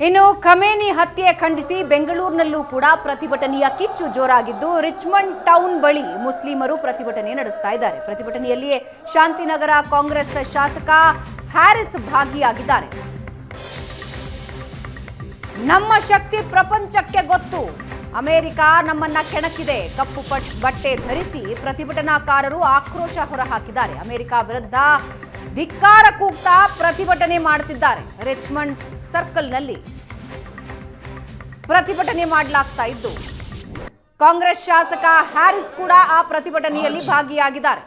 ಇನ್ನು ಖಮೇನಿ ಹತ್ಯೆ ಖಂಡಿಸಿ ಬೆಂಗಳೂರಿನಲ್ಲೂ ಕೂಡ ಪ್ರತಿಭಟನೆಯ ಕಿಚ್ಚು ಜೋರಾಗಿದ್ದು ರಿಚ್ಮಂಡ್ ಟೌನ್ ಬಳಿ ಮುಸ್ಲಿಮರು ಪ್ರತಿಭಟನೆ ನಡೆಸ್ತಾ ಇದ್ದಾರೆ. ಪ್ರತಿಭಟನೆಯಲ್ಲಿ ಶಾಂತಿನಗರ ಕಾಂಗ್ರೆಸ್ ಶಾಸಕ ಹ್ಯಾರಿಸ್ ಭಾಗಿಯಾಗಿದ್ದಾರೆ. ನಮ್ಮ ಶಕ್ತಿ ಪ್ರಪಂಚಕ್ಕೆ ಗೊತ್ತು, ಅಮೆರಿಕ ನಮ್ಮನ್ನ ಕೆಣಕಿದೆ, ಕಪ್ಪು ಬಟ್ಟೆ ಧರಿಸಿ ಪ್ರತಿಭಟನಾಕಾರರು ಆಕ್ರೋಶ ಹೊರಹಾಕಿದ್ದಾರೆ. ಅಮೆರಿಕ ವಿರುದ್ಧ ಧಿಕ್ಕಾರ ಕೂಗ್ತಾ ಪ್ರತಿಭಟನೆ ಮಾಡುತ್ತಿದ್ದಾರೆ. ರಿಚ್ಮಂಡ್ ಸರ್ಕಲ್ನಲ್ಲಿ ಪ್ರತಿಭಟನೆ ಮಾಡಲಾಗ್ತಾ ಇದ್ದು ಕಾಂಗ್ರೆಸ್ ಶಾಸಕ ಹ್ಯಾರಿಸ್ ಕೂಡ ಆ ಪ್ರತಿಭಟನೆಯಲ್ಲಿ ಭಾಗಿಯಾಗಿದ್ದಾರೆ.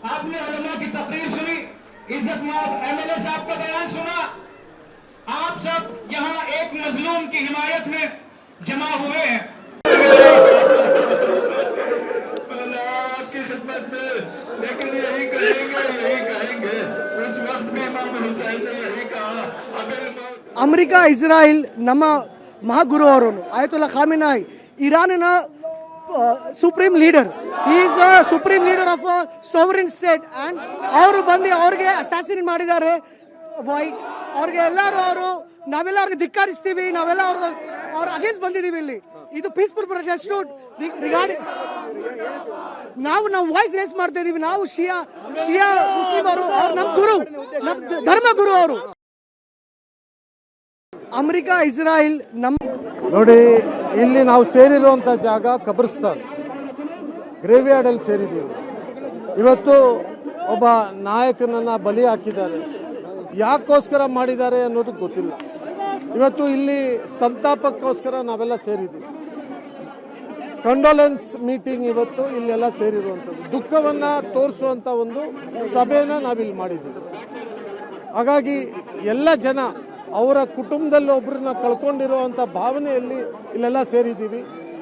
आपने उलमा की तकरीर सुनी, इज्जतमाब एमएलए साहब का बयान सुना, आप सब यहाँ एक मजलूम की हिमायत में जमा हुए हैं। की खिदमत में लेकिन यही कहेंगे उस वक्त में इमाम हुसैन ने यही कहा, अमेरिका इस्राइल ನಮ್ಮ ಮಹಾಗುರು ಅವರು ಆಯತುಲ್ಲಾ ಖಾಮೆನಾಯಿ ಇರಾನಿನ supreme leader, he is a supreme leader of a sovereign state and ಅವರು ಬಂದು ಅವ್ರಿಗೆ ಅಸಾಸಿನೇಟ್ ಮಾಡಿದ್ದಾರೆ. ಅವ್ರಿಗೆ ಎಲ್ಲರೂ ನಾವೆಲ್ಲ ಅವ್ರಿಗೆ ಧಿಕ್ಕರಿಸ್ತೀವಿ, ನಾವೆಲ್ಲ ಅವ್ರ ಅಗೇನ್ಸ್ಟ್ ಬಂದಿದ್ದೀವಿ. ಇಲ್ಲಿ ಇದು ಪೀಸ್ಫುಲ್ ಪ್ರೊಟೆಸ್ಟ್ ರಿಗಾರ್ಡಿಂಗ್ ನಾವು ವಾಯ್ಸ್ ರೇಸ್ ಮಾಡ್ತಾ ಇದೀವಿ. ನಾವು ಶಿಯಾ ಮುಸ್ಲಿಮರು, ಅವ್ರು ನಮ್ಮ ಗುರು, ನಮ್ಮ ಧರ್ಮ ಗುರು ಅವರು. ಅಮೆರಿಕ ಇಸ್ರಾಯೇಲ್ ನಮ್ಮ ನೋಡಿ, ಇಲ್ಲಿ ನಾವು ಸೇರಿರುವಂಥ ಜಾಗ ಕಬ್ರಿಸ್ತಾನ್ ಗ್ರೇವ್ಯಾರ್ಡಲ್ಲಿ ಸೇರಿದ್ದೀವಿ. ಇವತ್ತು ಒಬ್ಬ ನಾಯಕನನ್ನು ಬಲಿ ಹಾಕಿದ್ದಾರೆ. ಯಾಕೋಸ್ಕರ ಮಾಡಿದ್ದಾರೆ ಅನ್ನೋದು ಗೊತ್ತಿಲ್ಲ. ಇವತ್ತು ಇಲ್ಲಿ ಸಂತಾಪಕ್ಕೋಸ್ಕರ ನಾವೆಲ್ಲ ಸೇರಿದ್ದೀವಿ. ಕಂಡೋಲೆನ್ಸ್ ಮೀಟಿಂಗ್ ಇವತ್ತು ಇಲ್ಲೆಲ್ಲ ಸೇರಿರುವಂಥದ್ದು, ದುಃಖವನ್ನು ತೋರಿಸುವಂಥ ಒಂದು ಸಭೆನ ನಾವಿಲ್ಲಿ ಮಾಡಿದ್ದೀವಿ. ಹಾಗಾಗಿ ಎಲ್ಲ ಜನ ಅವರ ಕುಟುಂಬದಲ್ಲಿ ಒಬ್ಬರನ್ನ ಕಳ್ಕೊಂಡಿರುವಂಥ ಭಾವನೆಯಲ್ಲಿ ಇಲ್ಲೆಲ್ಲ ಸೇರಿದ್ದೀವಿ.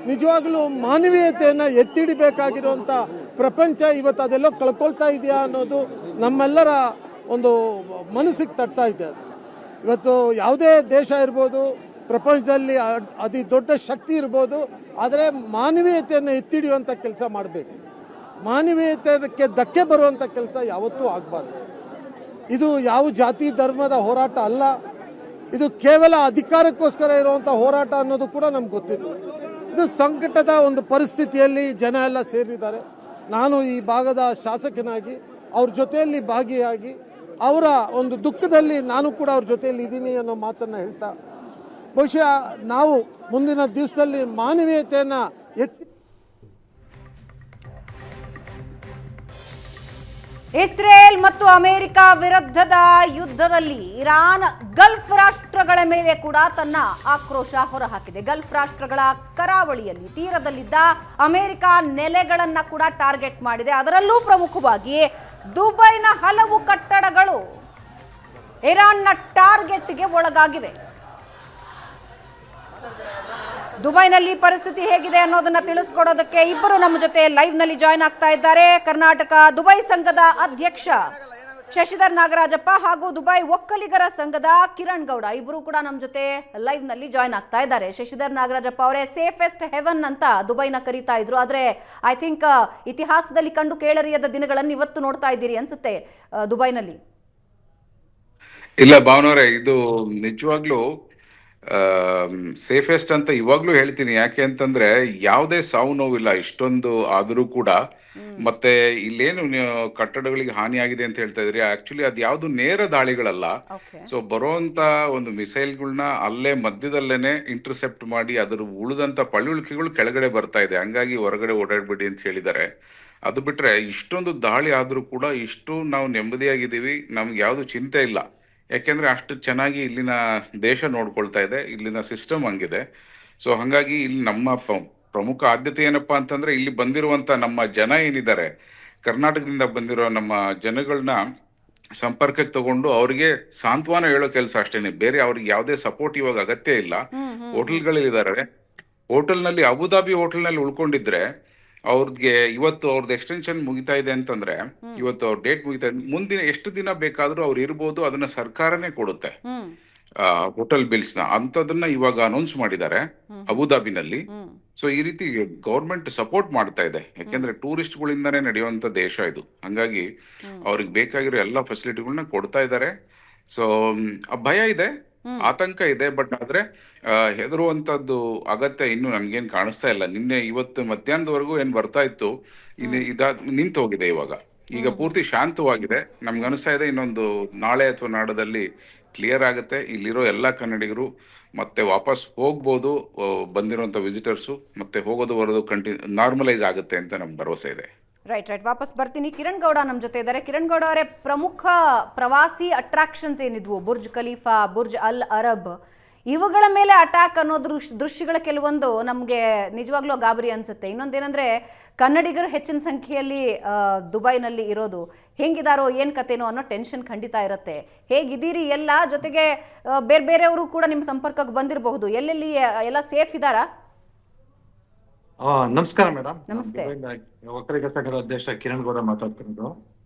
ನಿಜವಾಗ್ಲೂ ಮಾನವೀಯತೆಯನ್ನು ಎತ್ತಿಡಬೇಕಾಗಿರುವಂಥ ಪ್ರಪಂಚ ಇವತ್ತು ಅದೆಲ್ಲೋ ಕಳ್ಕೊಳ್ತಾ ಇದೆಯಾ ಅನ್ನೋದು ನಮ್ಮೆಲ್ಲರ ಒಂದು ಮನಸ್ಸಿಗೆ ತಟ್ತಾ ಇದೆ. ಇವತ್ತು ಯಾವುದೇ ದೇಶ ಇರ್ಬೋದು, ಪ್ರಪಂಚದಲ್ಲಿ ಅತಿ ದೊಡ್ಡ ಶಕ್ತಿ ಇರ್ಬೋದು, ಆದರೆ ಮಾನವೀಯತೆಯನ್ನು ಎತ್ತಿಡಿಯುವಂಥ ಕೆಲಸ ಮಾಡಬೇಕು. ಮಾನವೀಯತೆಗೆ ಧಕ್ಕೆ ಬರುವಂಥ ಕೆಲಸ ಯಾವತ್ತೂ ಆಗಬಾರ್ದು. ಇದು ಯಾವ ಜಾತಿ ಧರ್ಮದ ಹೋರಾಟ ಅಲ್ಲ, ಇದು ಕೇವಲ ಅಧಿಕಾರಕ್ಕೋಸ್ಕರ ಇರುವಂಥ ಹೋರಾಟ ಅನ್ನೋದು ಕೂಡ ನಮ್ಗೆ ಗೊತ್ತಿದೆ. ಇದು ಸಂಕಟದ ಒಂದು ಪರಿಸ್ಥಿತಿಯಲ್ಲಿ ಜನ ಎಲ್ಲ ಸೇರಿದ್ದಾರೆ. ನಾನು ಈ ಭಾಗದ ಶಾಸಕನಾಗಿ ಅವ್ರ ಜೊತೆಯಲ್ಲಿ ಭಾಗಿಯಾಗಿ ಅವರ ಒಂದು ದುಃಖದಲ್ಲಿ ನಾನು ಕೂಡ ಅವ್ರ ಜೊತೆಯಲ್ಲಿ ಇದ್ದೀನಿ ಅನ್ನೋ ಮಾತನ್ನು ಹೇಳ್ತಾ, ಬಹುಶಃ ನಾವು ಮುಂದಿನ ದಿವಸದಲ್ಲಿ ಮಾನವೀಯತೆಯನ್ನು ಎತ್ತಿ ಇಸ್ರೇಲ್ ಮತ್ತು ಅಮೆರಿಕ ವಿರುದ್ಧದ ಯುದ್ಧದಲ್ಲಿ ಇರಾನ್ ಗಲ್ಫ್ ರಾಷ್ಟ್ರಗಳ ಮೇಲೆ ಕೂಡ ತನ್ನ ಆಕ್ರೋಶ ಹೊರಹಾಕಿದೆ. ಗಲ್ಫ್ ರಾಷ್ಟ್ರಗಳ ಕರಾವಳಿಯಲ್ಲಿ ತೀರದಲ್ಲಿದ್ದ ಅಮೆರಿಕ ನೆಲೆಗಳನ್ನ ಕೂಡ ಟಾರ್ಗೆಟ್ ಮಾಡಿದೆ. ಅದರಲ್ಲೂ ಪ್ರಮುಖವಾಗಿ ದುಬೈನ ಹಲವು ಕಟ್ಟಡಗಳು ಇರಾನ್ನ ಟಾರ್ಗೆಟ್ಗೆ ಒಳಗಾಗಿವೆ. ದುಬೈನಲ್ಲಿ ಪರಿಸ್ಥಿತಿ ಹೇಗಿದೆ ಅನ್ನೋದನ್ನ ತಿಳಿಸ್ಕೊಡೋದಕ್ಕೆ ಇಬ್ಬರು ನಮ್ಮ ಜೊತೆ ಲೈವ್ ನಲ್ಲಿ ಜಾಯ್ನ್ ಆಗ್ತಾ ಇದ್ದಾರೆ. ಕರ್ನಾಟಕ ದುಬೈ ಸಂಘದ ಅಧ್ಯಕ್ಷ ಶಶಿಧರ್ ನಾಗರಾಜಪ್ಪ ಹಾಗೂ ದುಬೈ ಒಕ್ಕಲಿಗರ ಸಂಘದ ಕಿರಣ್ ಗೌಡ ಇಬ್ಬರು ಕೂಡ ನಮ್ಮ ಜೊತೆ ಲೈವ್ ನಲ್ಲಿ ಜಾಯ್ನ್ ಆಗ್ತಾ ಇದ್ದಾರೆ. ಶಶಿಧರ್ ನಾಗರಾಜಪ್ಪ ಅವರೇ, ಸೇಫೆಸ್ಟ್ ಹೆವನ್ ಅಂತ ದುಬೈನ ಕರೀತಾ ಇದ್ರು, ಆದ್ರೆ ಐ ಥಿಂಕ್ ಇತಿಹಾಸದಲ್ಲಿ ಕಂಡು ಕೇಳರಿಯದ ದಿನಗಳನ್ನು ಇವತ್ತು ನೋಡ್ತಾ ಇದ್ದೀರಿ ಅನ್ಸುತ್ತೆ ದುಬೈನಲ್ಲಿ. ಇಲ್ಲ ಭಾವನವರೇ, ಇದು ನಿಜವಾಗ್ಲೂ ಸೇಫೆಸ್ಟ್ ಅಂತ ಇವಾಗ್ಲೂ ಹೇಳ್ತೀನಿ. ಯಾಕೆ ಅಂತಂದ್ರೆ ಯಾವುದೇ ಸಾವು ನೋವಿಲ್ಲ ಇಷ್ಟೊಂದು ಆದರೂ ಕೂಡ. ಮತ್ತೆ ಇಲ್ಲೇನು ಕಟ್ಟಡಗಳಿಗೆ ಹಾನಿಯಾಗಿದೆ ಅಂತ ಹೇಳ್ತಾ ಇದ್ರಿ, ಆಕ್ಚುಲಿ ಅದು ಯಾವ್ದು ನೇರ ದಾಳಿಗಳಲ್ಲ. ಸೊ ಬರುವಂತ ಒಂದು ಮಿಸೈಲ್ಗಳನ್ನ ಅಲ್ಲೇ ಮಧ್ಯದಲ್ಲೇನೆ ಇಂಟರ್ಸೆಪ್ಟ್ ಮಾಡಿ ಅದ್ರ ಉಳಿದಂತ ಪಳ್ಳುಳಿಕೆಗಳು ಕೆಳಗಡೆ ಬರ್ತಾ ಇದೆ, ಹಂಗಾಗಿ ಹೊರಗಡೆ ಓಡಾಡ್ಬೇಡಿ ಅಂತ ಹೇಳಿದ್ದಾರೆ. ಅದು ಬಿಟ್ರೆ ಇಷ್ಟೊಂದು ದಾಳಿ ಆದ್ರೂ ಕೂಡ ಇಷ್ಟು ನಾವು ನೆಮ್ಮದಿಯಾಗಿದ್ದೀವಿ, ನಮ್ಗೆ ಯಾವ್ದು ಚಿಂತೆ ಇಲ್ಲ. ಯಾಕೆಂದ್ರೆ ಅಷ್ಟು ಚೆನ್ನಾಗಿ ಇಲ್ಲಿನ ದೇಶ ನೋಡ್ಕೊಳ್ತಾ ಇದೆ, ಇಲ್ಲಿನ ಸಿಸ್ಟಮ್ ಹಂಗಿದೆ. ಸೊ ಹಾಗಾಗಿ ಇಲ್ಲಿ ನಮ್ಮ ಪ್ರಮುಖ ಆದ್ಯತೆ ಏನಪ್ಪಾ ಅಂತಂದ್ರೆ ಇಲ್ಲಿ ಬಂದಿರುವಂತ ನಮ್ಮ ಜನ ಏನಿದ್ದಾರೆ, ಕರ್ನಾಟಕದಿಂದ ಬಂದಿರೋ ನಮ್ಮ ಜನಗಳನ್ನ ಸಂಪರ್ಕಕ್ಕೆ ತಗೊಂಡು ಅವ್ರಿಗೆ ಸಾಂತ್ವನ ಹೇಳೋ ಕೆಲಸ ಅಷ್ಟೇನೆ, ಬೇರೆ ಅವ್ರಿಗೆ ಯಾವುದೇ ಸಪೋರ್ಟ್ ಇವಾಗ ಅಗತ್ಯ ಇಲ್ಲ. ಹೋಟೆಲ್ಗಳಿದ್ದಾರೆ, ಹೋಟೆಲ್ನಲ್ಲಿ ಅಬುದಾಬಿ ಹೋಟೆಲ್ನಲ್ಲಿ ಉಳ್ಕೊಂಡಿದ್ರೆ ಅವ್ರಿಗೆ ಇವತ್ತು ಅವ್ರದ್ದು ಎಕ್ಸ್ಟೆನ್ಷನ್ ಮುಗಿತಾ ಇದೆ ಅಂತಂದ್ರೆ, ಇವತ್ತು ಅವ್ರ ಡೇಟ್ ಮುಗಿತಾ ಇದೆ, ಮುಂದಿನ ಎಷ್ಟು ದಿನ ಬೇಕಾದ್ರೂ ಅವ್ರು ಇರ್ಬೋದು, ಅದನ್ನ ಸರ್ಕಾರನೇ ಕೊಡುತ್ತೆ ಹೋಟೆಲ್ ಬಿಲ್ಸ್ ನ. ಅಂತದನ್ನ ಇವಾಗ ಅನೌನ್ಸ್ ಮಾಡಿದ್ದಾರೆ ಅಬುದಾಬಿನಲ್ಲಿ. ಸೊ ಈ ರೀತಿ ಗೌರ್ಮೆಂಟ್ ಸಪೋರ್ಟ್ ಮಾಡ್ತಾ ಇದೆ, ಯಾಕೆಂದ್ರೆ ಟೂರಿಸ್ಟ್ಗಳಿಂದಾನೇ ನಡೆಯುವಂತ ದೇಶ ಇದು. ಹಂಗಾಗಿ ಅವ್ರಿಗೆ ಬೇಕಾಗಿರೋ ಎಲ್ಲ ಫೆಸಿಲಿಟಿಗಳನ್ನ ಕೊಡ್ತಾ ಇದ್ದಾರೆ. ಸೊ ಭಯ ಇದೆ, ಆತಂಕ ಇದೆ, ಬಟ್ ಆದ್ರೆ ಹೆದರುವಂತದ್ದು ಅಗತ್ಯ ಇನ್ನು ನನ್ಗೇನ್ ಕಾಣಿಸ್ತಾ ಇಲ್ಲ. ನಿನ್ನೆ ಇವತ್ತು ಮಧ್ಯಾಹ್ನದವರೆಗೂ ಏನ್ ಬರ್ತಾ ಇತ್ತು, ನಿಂತು ಹೋಗಿದೆ ಇವಾಗ. ಈಗ ಪೂರ್ತಿ ಶಾಂತವಾಗಿದೆ. ನಮ್ಗೆ ಅನಿಸ್ತಾ ಇದೆ ಇನ್ನೊಂದು ನಾಳೆ ಅಥವಾ ನಾಡದಲ್ಲಿ ಕ್ಲಿಯರ್ ಆಗುತ್ತೆ. ಇಲ್ಲಿರೋ ಎಲ್ಲಾ ಕನ್ನಡಿಗರು ಮತ್ತೆ ವಾಪಸ್ ಹೋಗ್ಬೋದು, ಬಂದಿರುವಂತ ವಿಸಿಟರ್ಸು ಮತ್ತೆ ಹೋಗೋದು ಬರೋದು ನಾರ್ಮಲೈಸ್ ಆಗುತ್ತೆ ಅಂತ ನಮ್ಗೆ ಭರವಸೆ ಇದೆ. ರೈಟ್, ವಾಪಸ್ ಬರ್ತೀನಿ. ಕಿರಣ್ ಗೌಡ ನಮ್ಮ ಜೊತೆ ಇದ್ದಾರೆ. ಕಿರಣ್ ಗೌಡ ಅವರೇ, ಪ್ರಮುಖ ಪ್ರವಾಸಿ ಅಟ್ರಾಕ್ಷನ್ಸ್ ಏನಿದ್ವು, ಬುರ್ಜ್ ಖಲೀಫಾ, ಬುರ್ಜ್ ಅಲ್ ಅರಬ್, ಇವುಗಳ ಮೇಲೆ ಅಟ್ಯಾಕ್ ಅನ್ನೋ ದೃಶ್ಯಗಳ ಕೆಲವೊಂದು ನಮಗೆ ನಿಜವಾಗ್ಲೂ ಗಾಬರಿ ಅನ್ಸುತ್ತೆ. ಇನ್ನೊಂದೇನೆಂದ್ರೆ, ಕನ್ನಡಿಗರು ಹೆಚ್ಚಿನ ಸಂಖ್ಯೆಯಲ್ಲಿ ದುಬೈನಲ್ಲಿ ಇರೋದು, ಹೆಂಗಿದಾರೋ ಏನು ಕತೆನೋ ಅನ್ನೋ ಟೆನ್ಷನ್ ಖಂಡಿತ ಇರುತ್ತೆ. ಹೇಗಿದ್ದೀರಿ ಎಲ್ಲ, ಜೊತೆಗೆ ಬೇರೆ ಬೇರೆಯವರು ಕೂಡ ನಿಮ್ಮ ಸಂಪರ್ಕಕ್ಕೆ ಬಂದಿರಬಹುದು, ಎಲ್ಲೆಲ್ಲಿ ಎಲ್ಲ ಸೇಫ್ ಇದ್ದಾರಾ? ನಮಸ್ಕಾರ ಮೇಡಮ್. ನಮಸ್ತೆ. ಒಕ್ಕಲಿಗ ಸಂಘದ ಅಧ್ಯಕ್ಷ ಕಿರಣ್ ಗೌಡ ಮಾತಾಡ್ತಿರೋದು.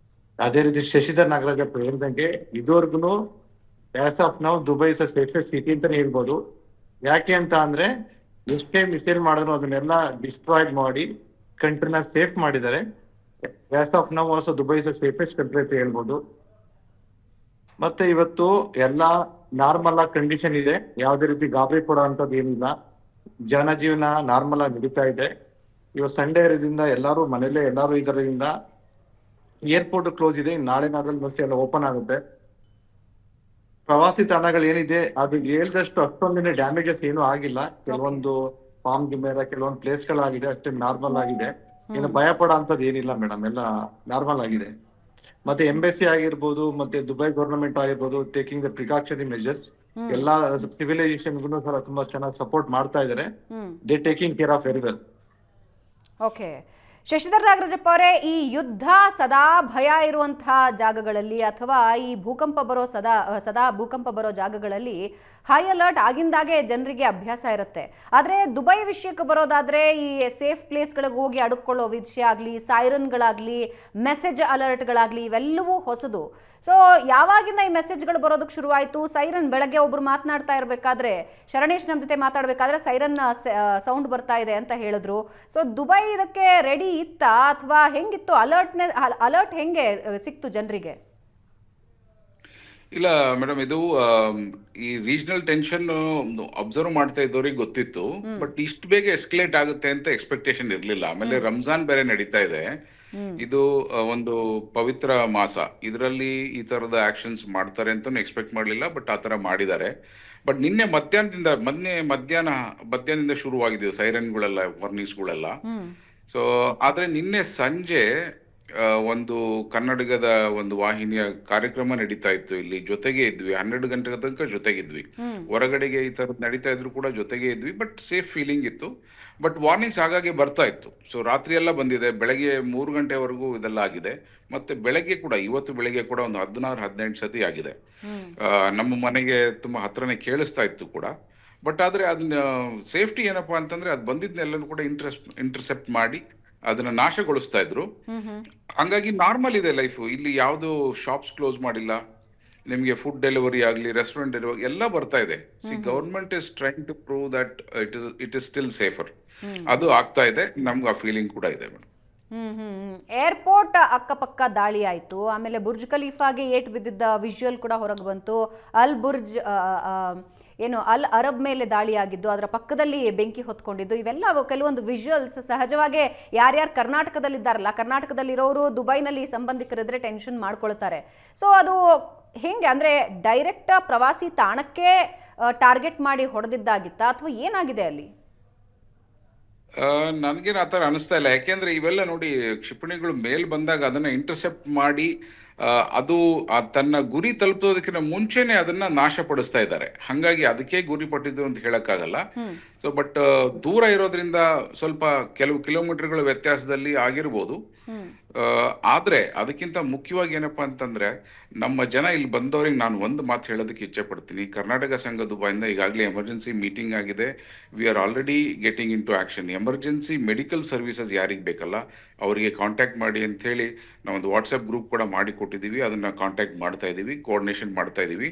ಅದೇ ರೀತಿ ಶಶಿಧರ್ ನಾಗರಾಜಪ್ಪ ಹೇಳ್ದಂಗೆ ಇದುವರೆಗೂ ಆಸ್ ಆಫ್ ನಾವು ದುಬೈ ಇಸ್ ಸೇಫೆಸ್ಟ್ ಸಿಟಿ ಅಂತಾನೆ ಹೇಳ್ಬೋದು. ಯಾಕೆ ಅಂತ ಅಂದ್ರೆ ಎಷ್ಟೇ ಮಿಸೈಲ್ ಮಾಡಿದ್ರು ಅದನ್ನೆಲ್ಲ ಡಿಸ್ಟ್ರಾಯ್ಡ್ ಮಾಡಿ ಕಂಟ್ರಿನ ಸೇಫ್ ಮಾಡಿದ್ದಾರೆ. ಆಸ್ ಆಫ್ ನಾವು also Dubai is safest country ಅಂತ ಹೇಳ್ಬೋದು. ಮತ್ತೆ ಇವತ್ತು ಎಲ್ಲಾ ನಾರ್ಮಲ್ ಆಗಿ ಕಂಡೀಷನ್ ಇದೆ, ಯಾವುದೇ ರೀತಿ ಗಾಬರಿ ಕೊಡೋ ಅಂತದ್ದು ಏನಿಲ್ಲ. ಜನಜೀವನ ನಾರ್ಮಲ್ ಆಗಿ ನಡೀತಾ ಇದೆ. ಇವತ್ತು ಸಂಡೇ ಇರೋದ್ರಿಂದ ಎಲ್ಲಾರು ಮನೇಲೆ ಎಲ್ಲಾರು ಇದರಿಂದ ಏರ್ಪೋರ್ಟ್ ಕ್ಲೋಸ್ ಇದೆ. ನಾಳೆ ನಾದಲ್ಲಿ ಬಸ್ ಎಲ್ಲ ಓಪನ್ ಆಗುತ್ತೆ. ಪ್ರವಾಸಿ ತಾಣಗಳು ಏನಿದೆ ಅದು ಹೇಳ್ದಷ್ಟು ಅಷ್ಟೊಂದಿನ ಡ್ಯಾಮೇಜಸ್ ಏನೂ ಆಗಿಲ್ಲ. ಕೆಲವೊಂದು ಫಾರ್ಮ್ ಗಿಮೇರ ಕೆಲವೊಂದು ಪ್ಲೇಸ್ ಗಳಾಗಿದೆ, ಅಷ್ಟೇ ನಾರ್ಮಲ್ ಆಗಿದೆ. ಏನು ಭಯ ಪಡೋ ಅಂತದ್ದು ಏನಿಲ್ಲ ಮೇಡಮ್, ಎಲ್ಲ ನಾರ್ಮಲ್ ಆಗಿದೆ. ಮತ್ತೆ ಎಂಬೆಸಿ ಆಗಿರ್ಬೋದು, ಮತ್ತೆ ದುಬೈ ಗವರ್ನಮೆಂಟ್ ಆಗಿರ್ಬೋದು, ಟೇಕಿಂಗ್ ದ ಪ್ರಿಕಾಷನರಿ ಮೆಜರ್ಸ್, ಎಲ್ಲಾ ಸಿವಿಲೈಸೇಷನ್ಗೂ ಸಹ ತುಂಬಾ ಚೆನ್ನಾಗಿ ಸಪೋರ್ಟ್ ಮಾಡ್ತಾ ಇದ್ದಾರೆ. They taking care of very well. Okay, Shashidhar Nagarajappa ಅವರೇ, ಈ ಯುದ್ಧ ಸದಾ ಭಯ ಇರುವಂತಹ ಜಾಗಗಳಲ್ಲಿ ಅಥವಾ ಈ ಭೂಕಂಪ ಬರೋ ಸದಾ ಭೂಕಂಪ ಬರೋ ಜಾಗಗಳಲ್ಲಿ ಹೈ ಅಲರ್ಟ್ ಆಗಿಂದಾಗೆ ಜನರಿಗೆ ಅಭ್ಯಾಸ ಇರುತ್ತೆ. ಆದರೆ ದುಬೈ ವಿಷಯಕ್ಕೆ ಬರೋದಾದ್ರೆ, ಈ ಸೇಫ್ ಪ್ಲೇಸ್ಗಳಿಗೆ ಹೋಗಿ ಅಡುಕೊಳ್ಳೋ ವಿಷಯ ಆಗಲಿ, ಸೈರನ್ಗಳಾಗಲಿ, ಮೆಸೇಜ್ ಅಲರ್ಟ್ಗಳಾಗಲಿ, ಇವೆಲ್ಲವೂ ಹೊಸದು. ಸೊ ಯಾವಾಗಿಂದ ಈ ಮೆಸೇಜ್ಗಳು ಬರೋದಕ್ಕೆ ಶುರುವಾಯಿತು? ಸೈರನ್ ಬೆಳಗ್ಗೆ ಒಬ್ರು ಮಾತನಾಡ್ತಾ ಇರಬೇಕಾದ್ರೆ, ಶರಣೇಶ್ ನಮ್ಮ ಜೊತೆ ಮಾತಾಡಬೇಕಾದ್ರೆ ಸೈರನ್ ಸೌಂಡ್ ಬರ್ತಾ ಇದೆ ಅಂತ ಹೇಳಿದ್ರು. ಸೊ ದುಬೈ ಇದಕ್ಕೆ ರೆಡಿ ಇತ್ತಾ ಅಥವಾ ಹೆಂಗಿತ್ತು? ಅಲರ್ಟ್ ಹೆಂಗೆ ಸಿಕ್ತು ಜನರಿಗೆ? ಇಲ್ಲ ಮೇಡಮ್, ಇದು ಈ ರೀಜನಲ್ ಟೆನ್ಷನ್ ಅಬ್ಸರ್ವ್ ಮಾಡ್ತಾ ಇದ್ದವ್ರಿಗೆ ಗೊತ್ತಿತ್ತು, ಬಟ್ ಇಷ್ಟು ಬೇಗ ಎಸ್ಕಲೇಟ್ ಆಗುತ್ತೆ ಅಂತ ಎಕ್ಸ್ಪೆಕ್ಟೇಷನ್ ಇರ್ಲಿಲ್ಲ. ಆಮೇಲೆ ರಂಜಾನ್ ಬೇರೆ ನಡೀತಾ ಇದೆ. ಇದು ಒಂದು ಪವಿತ್ರ ಮಾಸ, ಇದರಲ್ಲಿ ಈ ತರದ ಆಕ್ಷನ್ಸ್ ಮಾಡ್ತಾರೆ ಅಂತ ಎಕ್ಸ್ಪೆಕ್ಟ್ ಮಾಡ್ಲಿಲ್ಲ, ಬಟ್ ಆ ತರ ಮಾಡಿದ್ದಾರೆ. ಬಟ್ ನಿನ್ನೆ ಮಧ್ಯಾಹ್ನದಿಂದ ಶುರುವಾಗಿದೆವು ಸೈರನ್ಗಳೆಲ್ಲ, ವಾರ್ನಿಂಗ್ಸ್ಗಳೆಲ್ಲ. ಸೊ ಆದ್ರೆ ನಿನ್ನೆ ಸಂಜೆ ಒಂದು ಕನ್ನಡಗದ ಒಂದು ವಾಹಿನಿಯ ಕಾರ್ಯಕ್ರಮ ನಡೀತಾ ಇತ್ತು. ಇಲ್ಲಿ ಜೊತೆಗೆ ಇದ್ವಿ, 12 ಗಂಟೆ ತನಕ ಜೊತೆಗಿದ್ವಿ. ಹೊರಗಡೆಗೆ ಈ ತರದ್ ನಡೀತಾ ಇದ್ರು ಕೂಡ ಜೊತೆಗೆ ಇದ್ವಿ, ಬಟ್ ಸೇಫ್ ಫೀಲಿಂಗ್ ಇತ್ತು. ಬಟ್ ವಾರ್ನಿಂಗ್ಸ್ ಹಾಗಾಗಿ ಬರ್ತಾ ಇತ್ತು. ಸೊ ರಾತ್ರಿ ಎಲ್ಲ ಬಂದಿದೆ, ಬೆಳಗ್ಗೆ 3 ಗಂಟೆವರೆಗೂ ಇದೆಲ್ಲ ಆಗಿದೆ. ಮತ್ತೆ ಬೆಳಗ್ಗೆ ಕೂಡ, ಇವತ್ತು ಬೆಳಗ್ಗೆ ಕೂಡ ಒಂದು 16-18 ಸತಿ ಆಗಿದೆ. ನಮ್ಮ ಮನೆಗೆ ತುಂಬಾ ಹತ್ರನೇ ಕೇಳಿಸ್ತಾ ಇತ್ತು ಕೂಡ. ಬಟ್ ಆದ್ರೆ ಅದನ್ನ ಸೇಫ್ಟಿ ಏನಪ್ಪಾ ಅಂತಂದ್ರೆ, ಅದು ಬಂದಿದ್ನೆಲ್ಲನೂ ಕೂಡ ಇಂಟರ್ಸೆಪ್ಟ್ ಮಾಡಿ ಅದನ್ನ ನಾಶಗೊಳಿಸ್ತಾ ಇದ್ರು. ಹಂಗಾಗಿ ನಾರ್ಮಲ್ ಇದೆ ಲೈಫ್. ಇಲ್ಲಿ ಯಾವ್ದು ಶಾಪ್ಸ್ ಕ್ಲೋಸ್ ಮಾಡಿಲ್ಲ, ನಿಮ್ಗೆ ಫುಡ್ ಡೆಲಿವರಿ ಆಗ್ಲಿ, ರೆಸ್ಟೋರೆಂಟ್ ಡೆಲಿವರಿ ಎಲ್ಲ ಬರ್ತಾ ಇದೆ. Government is trying to prove that it is still safer. ಅದು ಆಗ್ತಾ ಇದೆ, ನಮ್ಗೆ ಆ ಫೀಲಿಂಗ್ ಕೂಡ ಇದೆ ಮೇಡಮ್. ಏರ್ಪೋರ್ಟ್ ಅಕ್ಕಪಕ್ಕ ದಾಳಿ ಆಯಿತು, ಆಮೇಲೆ ಬುರ್ಜ್ ಖಲೀಫಾಗೆ ಏಟ್ ಬಿದ್ದಿದ್ದ ವಿಜುವಲ್ ಕೂಡ ಹೊರಗೆ ಬಂತು. ಅಲ್ ಅರಬ್ ಮೇಲೆ ದಾಳಿ ಆಗಿದ್ದು, ಅದರ ಪಕ್ಕದಲ್ಲಿ ಬೆಂಕಿ ಹೊತ್ಕೊಂಡಿದ್ದು, ಇವೆಲ್ಲ ಕೆಲವೊಂದು ವಿಜುವಲ್ಸ್. ಸಹಜವಾಗಿ ಯಾರ್ಯಾರು ಕರ್ನಾಟಕದಲ್ಲಿದ್ದಾರಲ್ಲ, ಕರ್ನಾಟಕದಲ್ಲಿರೋರು ದುಬೈನಲ್ಲಿ ಸಂಬಂಧಿಕರಿದ್ರೆ ಟೆನ್ಷನ್ ಮಾಡ್ಕೊಳ್ತಾರೆ. ಸೊ ಅದು ಹೆಂಗೆ ಅಂದರೆ, ಡೈರೆಕ್ಟ್ ಪ್ರವಾಸಿ ತಾಣಕ್ಕೆ ಟಾರ್ಗೆಟ್ ಮಾಡಿ ಹೊಡೆದಿದ್ದಾಗಿತ್ತಾ ಅಥವಾ ಏನಾಗಿದೆ ಅಲ್ಲಿ? ನನ್ಗೇನು ಆತರ ಅನಿಸ್ತಾ ಇಲ್ಲ. ಯಾಕೆಂದ್ರೆ ಇವೆಲ್ಲ ನೋಡಿ, ಕ್ಷಿಪಣಿಗಳು ಮೇಲ್ ಬಂದಾಗ ಅದನ್ನ ಇಂಟರ್ಸೆಪ್ಟ್ ಮಾಡಿ ಅದು ತನ್ನ ಗುರಿ ತಲುಪೋದಕ್ಕಿಂತ ಮುಂಚೆನೆ ಅದನ್ನ ನಾಶಪಡಿಸ್ತಾ ಇದ್ದಾರೆ. ಹಂಗಾಗಿ ಅದಕ್ಕೆ ಗುರಿ ಪಟ್ಟಿದ್ದು ಅಂತ ಹೇಳಕ್ಕಾಗಲ್ಲ. ಸೊ ಬಟ್ ದೂರ ಇರೋದ್ರಿಂದ ಸ್ವಲ್ಪ ಕೆಲವು ಕಿಲೋಮೀಟರ್ಗಳ ವ್ಯತ್ಯಾಸದಲ್ಲಿ ಆಗಿರ್ಬೋದು. ಆದ್ರೆ ಅದಕ್ಕಿಂತ ಮುಖ್ಯವಾಗಿ ಏನಪ್ಪಾ ಅಂತಂದ್ರೆ, ನಮ್ಮ ಜನ ಇಲ್ಲಿ ಬಂದವ್ರಿಗೆ ನಾನು ಒಂದು ಮಾತು ಹೇಳೋದಕ್ಕೆ ಇಚ್ಛೆ ಪಡ್ತೀನಿ. ಕರ್ನಾಟಕ ಸಂಘ ದುಬೈಯಿಂದ ಈಗಾಗಲೇ ಎಮರ್ಜೆನ್ಸಿ ಮೀಟಿಂಗ್ ಆಗಿದೆ. We are already getting into action. Emergency medical services ಯಾರಿಗೆ ಬೇಕಲ್ಲ ಅವರಿಗೆ ಕಾಂಟ್ಯಾಕ್ಟ್ ಮಾಡಿ ಅಂತ ಹೇಳಿ ನಾವೊಂದು ವಾಟ್ಸಪ್ ಗ್ರೂಪ್ ಕೂಡ ಮಾಡಿ ಕೊಟ್ಟಿದ್ದೀವಿ. ಅದನ್ನ ಕಾಂಟ್ಯಾಕ್ಟ್ ಮಾಡ್ತಾ ಇದ್ದೀವಿ, ಕೋಆರ್ಡಿನೇಷನ್ ಮಾಡ್ತಾ ಇದ್ದೀವಿ.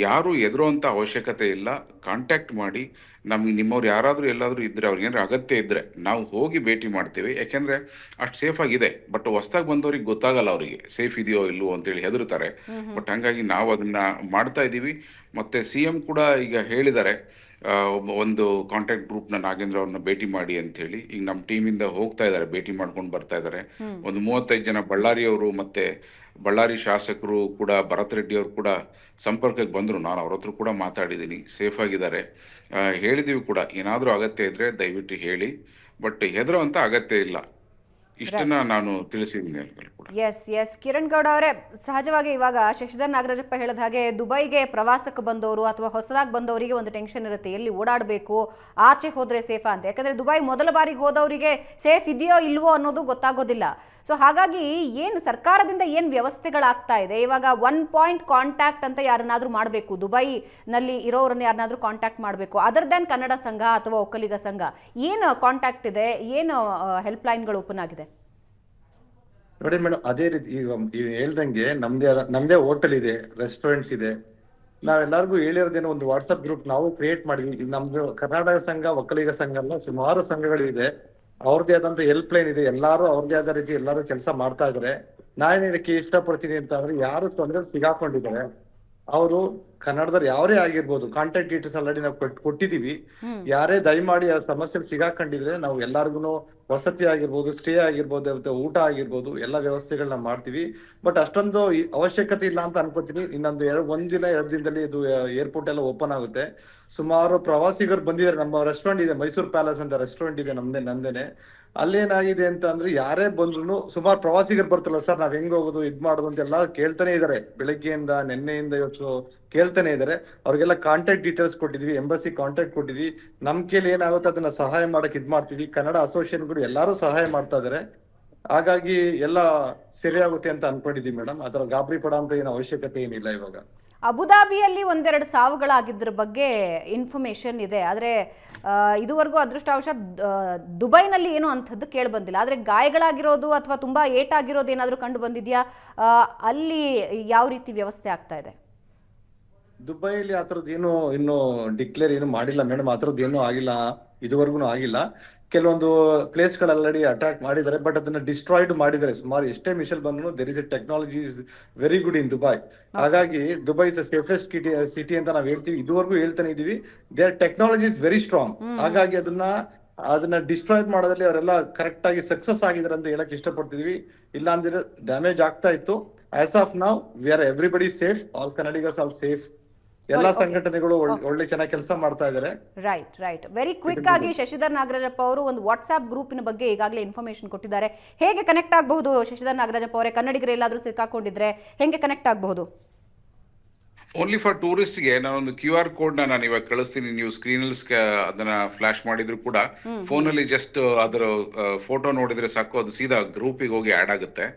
ಯಾರು ಎದುರುವಂತ ಅವಶ್ಯಕತೆ ಇಲ್ಲ, ಕಾಂಟ್ಯಾಕ್ಟ್ ಮಾಡಿ ನಮಗೆ ನಿಮ್ಮವ್ರು ಯಾರಾದರೂ ಎಲ್ಲಾದರೂ ಇದ್ದರೆ ಅವ್ರಿಗೆ ಏನಾದ್ರು ಅಗತ್ಯ ಇದ್ದರೆ ನಾವು ಹೋಗಿ ಭೇಟಿ ಮಾಡ್ತೀವಿ. ಯಾಕೆಂದರೆ ಅಷ್ಟು ಸೇಫ್ ಆಗಿದೆ. ಬಟ್ ಹೊಸ್ದಾಗಿ ಬಂದವ್ರಿಗೆ ಗೊತ್ತಾಗಲ್ಲ, ಅವರಿಗೆ ಸೇಫ್ ಇದೆಯೋ ಇಲ್ವೋ ಅಂತೇಳಿ ಹೆದರ್ತಾರೆ. ಬಟ್ ಹಾಗಾಗಿ ನಾವು ಅದನ್ನು ಮಾಡ್ತಾ ಇದ್ದೀವಿ. ಮತ್ತು CM ಕೂಡ ಈಗ ಹೇಳಿದ್ದಾರೆ, ಒಂದು ಕಾಂಟ್ಯಾಕ್ಟ್ ಗ್ರೂಪ್ನ ನಾಗೇಂದ್ರ ಅವ್ರನ್ನ ಭೇಟಿ ಮಾಡಿ ಅಂಥೇಳಿ. ಈಗ ನಮ್ಮ ಟೀಮಿಂದ ಹೋಗ್ತಾ ಇದ್ದಾರೆ, ಭೇಟಿ ಮಾಡ್ಕೊಂಡು ಬರ್ತಾ ಇದ್ದಾರೆ. ಒಂದು 35 ಜನ ಬಳ್ಳಾರಿಯವರು ಮತ್ತು ಬಳ್ಳಾರಿ ಶಾಸಕರು ಕೂಡ, ಭರತ್ ರೆಡ್ಡಿ ಅವರು ಕೂಡ ಸಂಪರ್ಕಕ್ಕೆ ಬಂದರು. ನಾನು ಅವ್ರ ಹತ್ರ ಕೂಡ ಮಾತಾಡಿದ್ದೀನಿ, ಸೇಫ್ ಆಗಿದ್ದಾರೆ. ಹೇಳಿದ್ದೀವಿ ಕೂಡ, ಏನಾದರೂ ಅಗತ್ಯ ಇದ್ದರೆ ದಯವಿಟ್ಟು ಹೇಳಿ, ಬಟ್ ಹೆದರೋ ಅಂತ ಅಗತ್ಯ ಇಲ್ಲ. ಇಷ್ಟನ್ನ ನಾನು ತಿಳಿಸಿದ್ದೀನಿ ಎಲ್ಲರಿಗೂ ಕೂಡ. ಎಸ್ ಕಿರಣ್ ಗೌಡ ಅವರೇ, ಸಹಜವಾಗಿ ಇವಾಗ ಶಶಿಧರ್ ನಾಗರಾಜಪ್ಪ ಹೇಳಿದ ಹಾಗೆ ದುಬೈಗೆ ಪ್ರವಾಸಕ್ಕೆ ಬಂದವರು ಅಥವಾ ಹೊಸದಾಗಿ ಬಂದವರಿಗೆ ಒಂದು ಟೆನ್ಷನ್ ಇರುತ್ತೆ, ಎಲ್ಲಿ ಓಡಾಡಬೇಕು, ಆಚೆ ಹೋದರೆ ಸೇಫಾ ಅಂತ. ಯಾಕಂದರೆ ದುಬೈ ಮೊದಲ ಬಾರಿಗೆ ಹೋದವರಿಗೆ ಸೇಫ್ ಇದೆಯೋ ಇಲ್ವೋ ಅನ್ನೋದು ಗೊತ್ತಾಗೋದಿಲ್ಲ. ಸೊ ಹಾಗಾಗಿ ಏನು ಸರ್ಕಾರದಿಂದ ಏನು ವ್ಯವಸ್ಥೆಗಳಾಗ್ತಾ ಇದೆ ಇವಾಗ? 1 ಪಾಯಿಂಟ್ ಕಾಂಟ್ಯಾಕ್ಟ್ ಅಂತ ಯಾರನ್ನಾದರೂ ಮಾಡಬೇಕು, ದುಬೈನಲ್ಲಿ ಇರೋರನ್ನ ಯಾರನ್ನಾದರೂ ಕಾಂಟ್ಯಾಕ್ಟ್ ಮಾಡಬೇಕು, ಅದರ್ ದೆನ್ ಕನ್ನಡ ಸಂಘ ಅಥವಾ ಒಕ್ಕಲಿಗ ಸಂಘ, ಏನು ಕಾಂಟ್ಯಾಕ್ಟ್ ಇದೆ, ಏನು ಹೆಲ್ಪ್ಲೈನ್ಗಳು ಓಪನ್ ಆಗಿದೆ? ನೋಡಿ ಮೇಡಮ್, ಅದೇ ರೀತಿ ಈಗ ಹೇಳ್ದಂಗೆ ನಮ್ದೇ ಹೋಟೆಲ್ ಇದೆ, ರೆಸ್ಟೋರೆಂಟ್ಸ್ ಇದೆ. ನಾವೆಲ್ಲರಿಗೂ ಹೇಳಿರೋದೇನೋ ಒಂದು ವಾಟ್ಸ್ಆಪ್ ಗ್ರೂಪ್ ನಾವು ಕ್ರಿಯೇಟ್ ಮಾಡಿದ್ವಿ. ನಮ್ದು ಕರ್ನಾಟಕ ಸಂಘ, ಒಕ್ಕಲಿಗ ಸಂಘ ಅಲ್ಲ, ಸುಮಾರು ಸಂಘಗಳಿದೆ. ಅವ್ರದ್ದೇ ಆದಂತ ಹೆಲ್ಪ್ ಲೈನ್ ಇದೆ. ಎಲ್ಲಾರು ಅವ್ರದ್ದೇ ಆದ ರೀತಿ ಎಲ್ಲಾರು ಕೆಲಸ ಮಾಡ್ತಾ ಇದಾರೆ. ನಾನು ಹೇಳಕ್ಕೆ ಇಷ್ಟಪಡ್ತೀನಿ ಅಂತ ಅಂದ್ರೆ, ಯಾರು ತೊಂದರೆ ಸಿಗಾಕೊಂಡಿದ್ದಾರೆ ಅವರು ಕನ್ನಡದವ್ರು ಯಾರೇ ಆಗಿರ್ಬೋದು, ಕಾಂಟ್ಯಾಕ್ಟ್ ಡೀಟೇಲ್ಸ್ ಆಲ್ರೆಡಿ ನಾವು ಕೊಟ್ಟಿದೀವಿ. ಯಾರೇ ದಯಮಾಡಿ ಆ ಸಮಸ್ಯೆ ಸಿಗಾಕೊಂಡಿದ್ರೆ ನಾವು ಎಲ್ಲಾರ್ಗು ವಸತಿ ಆಗಿರ್ಬೋದು, ಸ್ಟೇ ಆಗಿರ್ಬೋದು, ಮತ್ತೆ ಊಟ ಆಗಿರ್ಬೋದು, ಎಲ್ಲ ವ್ಯವಸ್ಥೆಗಳನ್ನ ಮಾಡ್ತೀವಿ. ಬಟ್ ಅಷ್ಟೊಂದು ಅವಶ್ಯಕತೆ ಇಲ್ಲ ಅಂತ ಅನ್ಕೋತೀನಿ. ಇನ್ನೊಂದು 1 ದಿನ 2 ದಿನದಲ್ಲಿ ಇದು ಏರ್ಪೋರ್ಟ್ ಎಲ್ಲ ಓಪನ್ ಆಗುತ್ತೆ. ಸುಮಾರು ಪ್ರವಾಸಿಗರು ಬಂದಿದ್ದಾರೆ. ನಮ್ಮ ರೆಸ್ಟೋರೆಂಟ್ ಇದೆ, ಮೈಸೂರು ಪ್ಯಾಲೇಸ್ ಅಂತ ರೆಸ್ಟೋರೆಂಟ್ ಇದೆ ನಂದೇನೆ. ಅಲ್ಲೇನಾಗಿದೆ ಅಂತ ಅಂದ್ರೆ, ಯಾರೇ ಬಂದ್ರು ಸುಮಾರು ಪ್ರವಾಸಿಗರು ಬರ್ತಾರಲ್ಲ ಸರ್, ನಾವ್ ಹೆಂಗ್ ಹೋಗೋದು, ಇದ್ ಮಾಡೋದು ಅಂತ ಎಲ್ಲ ಕೇಳ್ತಾನೆ ಇದಾರೆ. ಬೆಳಗ್ಗೆಯಿಂದ ನಿನ್ನೆಯಿಂದ ಇವತ್ತು ಕೇಳ್ತಾನೆ ಇದಾರೆ. ಅವ್ರಿಗೆಲ್ಲ ಕಾಂಟ್ಯಾಕ್ಟ್ ಡೀಟೇಲ್ಸ್ ಕೊಟ್ಟಿದ್ವಿ, ಎಂಬಸಿ ಕಾಂಟ್ಯಾಕ್ಟ್ ಕೊಟ್ಟಿದ್ವಿ. ನಮ್ ಕೈಲಿ ಏನಾಗುತ್ತೆ ಅದನ್ನ ಸಹಾಯ ಮಾಡಕ್ ಇದ್ ಮಾಡ್ತೀವಿ. ಕನ್ನಡ ಅಸೋಸಿಯೇಷನ್ಗಳು ಎಲ್ಲಾರು ಸಹಾಯ ಮಾಡ್ತಾ ಇದಾರೆ. ಹಾಗಾಗಿ ಎಲ್ಲ ಸರಿಯಾಗುತ್ತೆ ಅಂತ ಅನ್ಕೊಂಡಿದೀವಿ ಮೇಡಮ್. ಅದರ ಗಾಬರಿ ಪಡೋ ಅಂತ ಏನು ಅವಶ್ಯಕತೆ ಏನಿಲ್ಲ. ಇವಾಗ ಅಬುದಾಬಿಯಲ್ಲಿ 1-2 ಸಾವುಗಳಾಗಿದ್ರ ಬಗ್ಗೆ ಇನ್ಫಾರ್ಮೇಶನ್ ಇದೆ, ಆದರೆ ಇದುವರೆಗೂ ಅದೃಷ್ಟವಶಾತ್ ದುಬೈನಲ್ಲಿ ಏನೋ ಅಂಥದ್ದು ಕೇಳಿ ಬಂದಿಲ್ಲ. ಆದರೆ ಗಾಯಗಳಾಗಿರೋದು ಅಥವಾ ತುಂಬ ಏಟಾಗಿರೋದು ಏನಾದರೂ ಕಂಡು ಬಂದಿದೆಯಾ? ಅಲ್ಲಿ ಯಾವ ರೀತಿ ವ್ಯವಸ್ಥೆ ಆಗ್ತಾ ಇದೆ? ದುಬೈಲಿ ಆ ಥರದ್ದು ಏನು ಇನ್ನು ಡಿಕ್ಲೇರ್ ಏನು ಮಾಡಿಲ್ಲ ಮೇಡಮ್. ಆ ಥರದ್ದು ಏನೂ ಆಗಿಲ್ಲ, ಇದುವರೆಗೂ ಆಗಿಲ್ಲ. ಕೆಲವೊಂದು ಪ್ಲೇಸ್ ಗಳು ಆಲ್ರೆಡಿ ಅಟ್ಯಾಕ್ ಮಾಡಿದ್ದಾರೆ, ಬಟ್ ಅದನ್ನ ಡಿಸ್ಟ್ರಾಯ್ಡ್ ಮಾಡಿದ್ದಾರೆ. ಸುಮಾರು ಎಷ್ಟೇ ಮಿಷಲ್ ಬಂದ್ರು there is a technology is very good in Dubai. ಹಾಗಾಗಿ ದುಬೈ ಇಸ್ ಸೇಫೆಸ್ಟ್ ಸಿಟಿ ಅಂತ ನಾವು ಹೇಳ್ತೀವಿ, ಇದುವರೆಗೂ ಹೇಳ್ತಾನೆ ಇದೀವಿ. There technology is very strong. ಹಾಗಾಗಿ ಅದನ್ನ ಡಿಸ್ಟ್ರಾಯ್ ಮಾಡೋದ್ರಲ್ಲಿ ಅವರೆಲ್ಲ ಕರೆಕ್ಟ್ ಆಗಿ ಸಕ್ಸಸ್ ಆಗಿದ್ದಾರೆ ಅಂತ ಹೇಳಕ್ ಇಷ್ಟಪಡ್ತಿದೀವಿ. ಇಲ್ಲ ಅಂದ್ರೆ ಡ್ಯಾಮೇಜ್ ಆಗ್ತಾ ಇತ್ತು. As of now we are everybody safe, all ಕನ್ನಡಿಗರ್ಸ್ ಆರ್ ಸೇಫ್. ಎಲ್ಲಾ ಸಂಘಟನೆಗಳು ಒಳ್ಳೆ ಚೆನ್ನಾಗಿ ಕೆಲಸ ಮಾಡ್ತಾ ಇದ್ದಾರೆ. ರೈಟ್. ವೆರಿ ಕ್ವಿಕ್ ಆಗಿ ಶಶಿಧರ್ ನಾಗರಾಜಪ್ಪ ಅವರು ಒಂದು ವಾಟ್ಸ್ಆಪ್ ಗ್ರೂಪಿನ ಬಗ್ಗೆ ಈಗಾಗಲೇ ಇನ್ಫಾರ್ಮೇಶನ್ ಕೊಟ್ಟಿದ್ದಾರೆ. ಹೇಗೆ ಕನೆಕ್ಟ್ ಆಗಬಹುದು ಶಶಿಧರ್ ನಾಗರಾಜಪ್ಪ ಅವರೇ? ಕನ್ನಡಿಗರು ಎಲ್ಲಾದರೂ ಸಿಕ್ಕಾಕೊಂಡಿದ್ರೆ ಹೇಗೆ ಕನೆಕ್ಟ್ ಆಗಬಹುದು? ಓನ್ಲಿ ಫಾರ್ ಟೂರಿಸ್ಟ್ಗೆ ನಾನೊಂದು QR ಕೋಡ್ನ ನಾನು ಇವಾಗ ಕಳಿಸ್ತೀನಿ. ನೀವು ಸ್ಕ್ರೀನಲ್ಲಿ ಅದನ್ನ ಫ್ಲಾಶ್ ಮಾಡಿದ್ರು ಕೂಡ ಫೋನಲ್ಲಿ ಜಸ್ಟ್ ಅದರ ಫೋಟೋ ನೋಡಿದ್ರೆ ಸಾಕು, ಅದು ಸೀದಾ ಗ್ರೂಪಿಗೆ ಹೋಗಿ ಆಡ್ ಆಗುತ್ತೆ.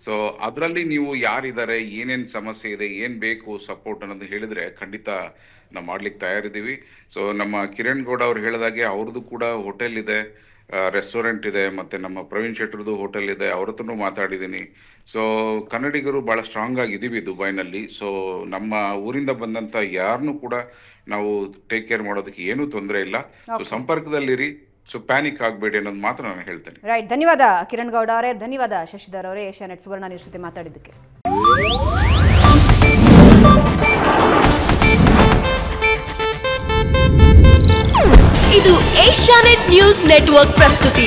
ಸೊ ಅದರಲ್ಲಿ ನೀವು ಯಾರಿದ್ದಾರೆ, ಏನೇನ್ ಸಮಸ್ಯೆ ಇದೆ, ಏನ್ ಬೇಕು ಸಪೋರ್ಟ್ ಅನ್ನೋದು ಹೇಳಿದ್ರೆ ಖಂಡಿತ ನಾವು ಮಾಡ್ಲಿಕ್ಕೆ ತಯಾರಿದ್ದೀವಿ. ಸೊ ನಮ್ಮ ಕಿರಣ್ ಗೌಡ ಅವ್ರು ಹೇಳಿದಾಗೆ ಅವ್ರದ್ದು ಕೂಡ ಹೋಟೆಲ್ ಇದೆ, ರೆಸ್ಟೋರೆಂಟ್ ಇದೆ, ಮತ್ತೆ ನಮ್ಮ ಪ್ರವೀಣ್ ಶೆಟ್ಟರ್ದು ಹೋಟೆಲ್ ಇದೆ, ಅವ್ರ ಹತ್ರನೂ ಮಾತಾಡಿದ್ದೀನಿ. ಸೊ ಕನ್ನಡಿಗರು ಬಹಳ ಸ್ಟ್ರಾಂಗ್ ಆಗಿದ್ದೀವಿ ದುಬೈನಲ್ಲಿ. ಸೊ ನಮ್ಮ ಊರಿಂದ ಬಂದಂತ ಯಾರನ್ನೂ ಕೂಡ ನಾವು ಟೇಕ್ ಕೇರ್ ಮಾಡೋದಕ್ಕೆ ಏನೂ ತೊಂದರೆ ಇಲ್ಲ. ಸೊ ಸಂಪರ್ಕದಲ್ಲಿರಿ, ಸೊ ಪ್ಯಾನಿಕ್ ಆಗಬೇಡಿ ಅನ್ನೋದು ಮಾತ್ರ ನಾನು ಹೇಳ್ತೇನೆ. ರೈಟ್, ಧನ್ಯವಾದ ಕಿರಣ್ ಗೌಡ ಅವರೇ, ಧನ್ಯವಾದ ಶಶಿಧರ್ ಅವರೇ, ಏಷ್ಯಾನೆಟ್ ಸುವರ್ಣ ನ್ಯೂಸ್ ಜೊತೆ ಮಾತಾಡಿದ್ದಕ್ಕೆ. ಇದು ಏಷ್ಯಾನೆಟ್ ನ್ಯೂಸ್ ನೆಟ್ವರ್ಕ್ ಪ್ರಸ್ತುತಿ.